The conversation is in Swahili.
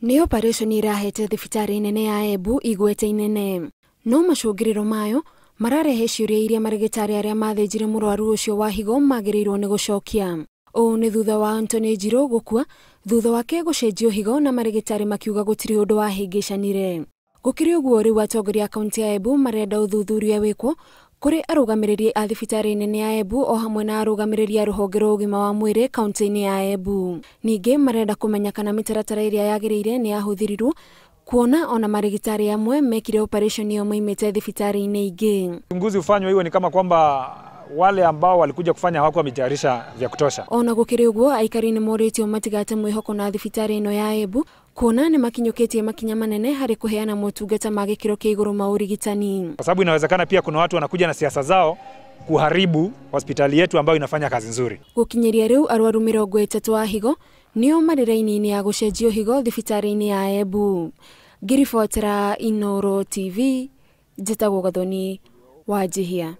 Nĩ operation irahete thibitari nene ya Embu igwete inene. No macungiriro mayo mararehe ciũria iria marigitari aria mathĩnjire mũrwaru ũcio wa higo magĩrĩirwo nĩ gũcokia. Ũũ nĩ thutha wa Anthony Njirũ gũkua thutha wake gũcenjio higo na marigitari makiuga gũtirĩ ũndũ wahĩngĩcanire. Gũkĩrĩ ũguo rĩu atongoria a kaunti ya Embu marenda ũthuthuria wĩkwo kũrĩ arũgamĩrĩri a thibitari nene ya Embu o hamwe na arũgamĩrĩri a rũhonge rwa ũgima wa mwĩrĩ kaunti-inĩ ya Embu. Ningĩ marenda kũmenya kana mĩtaratara ĩrĩa yagĩrĩire nĩ yahũthĩrirwo kuona ona marigitari amwe mekire operation iyo moimĩte thibitari-inĩ ingĩ. Uchunguzi ufanywe iwe ni kama kwamba wale ambao walikuja kufanya hawakuwa wametayarisha vya kutosha. Ona gũkĩrĩ ũguo aikari nĩ morĩtio matigate mwĩhoko na thibitari ĩno ya Embu kuona nĩ makinyũkĩtie makinya manene harĩ kũheana motungata ma gĩkĩro kĩa igũrũ ma ũrigitani. Kwa sababu inawezekana pia kuna watu wanakuja na siasa zao kuharibu hospitali yetu ambayo inafanya kazi nzuri. Gũkinyĩria rĩu arwaru 30 a higo nĩo marĩ raini-inĩ ya gũcenjio higo thibitari-inĩ ya Embu. Ngĩribotera Inooro TV, njĩtagwo Gathoni Wanjihia.